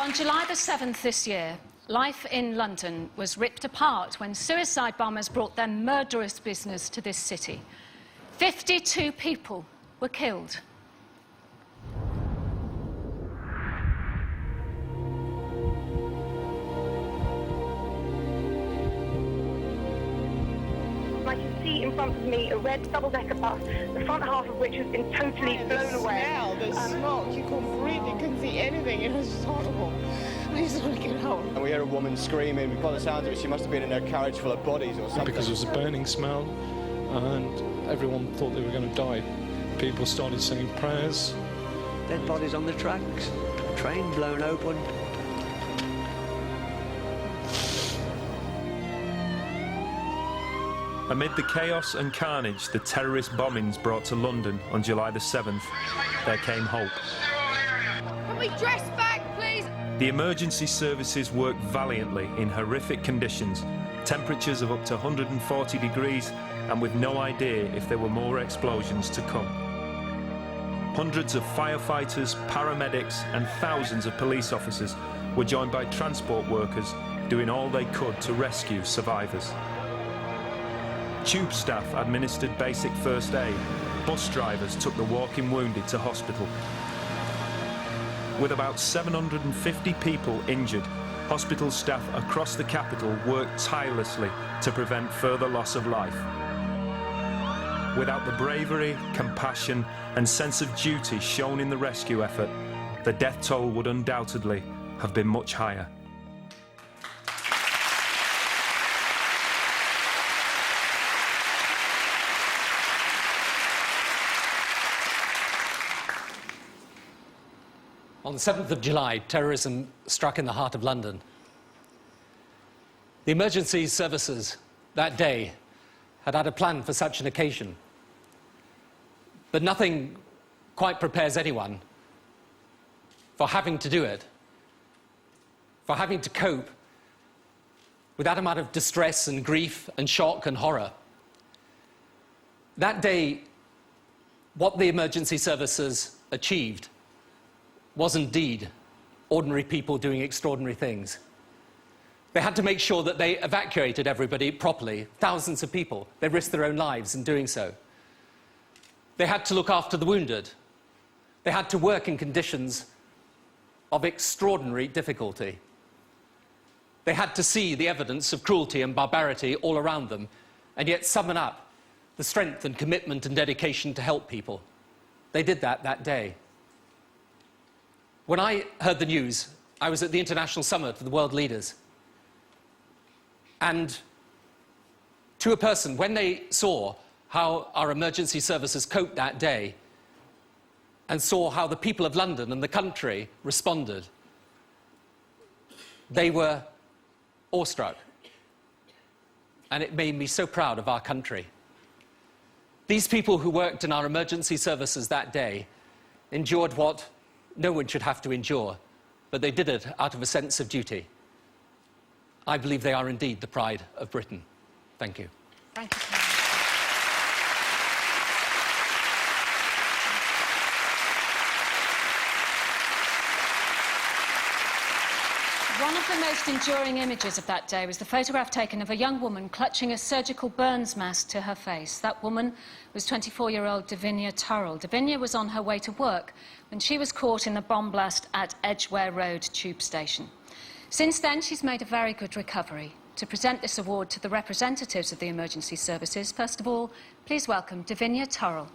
On July the 7th this year, life in London was ripped apart when suicide bombers brought their murderous business to this city. 52 people were killed. I can see in front of me a red double-decker bus, the front half of which has been totally blown away. The smoke, you couldn't breathe, you couldn't see anything, it was just horrible. I just want to get out. And we heard a woman screaming. By the sound of it, she must have been in a carriage full of bodies or something. Because it was a burning smell, and everyone thought they were going to die. People started saying prayers. Dead bodies on the tracks, train blown open. Amid the chaos and carnage the terrorist bombings brought to London on July the 7th, there came hope. Can we dress back, please? The emergency services worked valiantly in horrific conditions, temperatures of up to 140 degrees, and with no idea if there were more explosions to come. Hundreds of firefighters, paramedics, and thousands of police officers were joined by transport workers doing all they could to rescue survivors. Tube staff administered basic first aid. Bus drivers took the walking wounded to hospital. With about 750 people injured, hospital staff across the capital worked tirelessly to prevent further loss of life. Without the bravery, compassion, and sense of duty shown in the rescue effort, the death toll would undoubtedly have been much higher. On the 7th of July, terrorism struck in the heart of London. The emergency services that day had a plan for such an occasion. But nothing quite prepares anyone for having to do it, for having to cope with that amount of distress and grief and shock and horror. That day, what the emergency services achieved was indeed ordinary people doing extraordinary things. They had to make sure that they evacuated everybody properly, thousands of people. They risked their own lives in doing so. They had to look after the wounded. They had to work in conditions of extraordinary difficulty. They had to see the evidence of cruelty and barbarity all around them, and yet summon up the strength and commitment and dedication to help people. They did that day. When I heard the news, I was at the International Summit for the World Leaders. And to a person, when they saw how our emergency services coped that day and saw how the people of London and the country responded, they were awestruck. And it made me so proud of our country. These people who worked in our emergency services that day endured what no one should have to endure, but they did it out of a sense of duty. I believe they are indeed the pride of Britain. Thank you. Thank you. One of the most enduring images of that day was the photograph taken of a young woman clutching a surgical burns mask to her face. That woman was 24-year-old Davinia Turrell. Davinia was on her way to work when she was caught in the bomb blast at Edgware Road tube station. Since then, she's made a very good recovery. To present this award to the representatives of the emergency services, first of all, please welcome Davinia Turrell.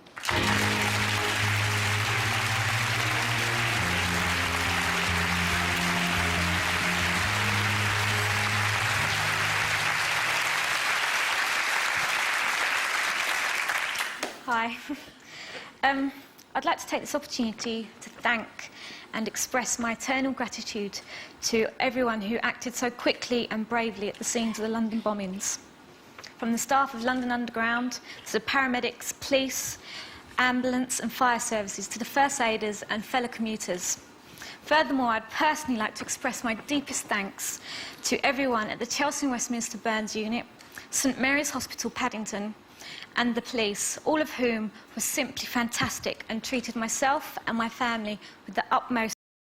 Hi. I'd like to take this opportunity to thank and express my eternal gratitude to everyone who acted so quickly and bravely at the scenes of the London bombings. From the staff of London Underground, to the paramedics, police, ambulance and fire services, to the first aiders and fellow commuters. Furthermore, I'd personally like to express my deepest thanks to everyone at the Chelsea and Westminster Burns Unit, St Mary's Hospital Paddington, and the police, all of whom were simply fantastic and treated myself and my family with the utmost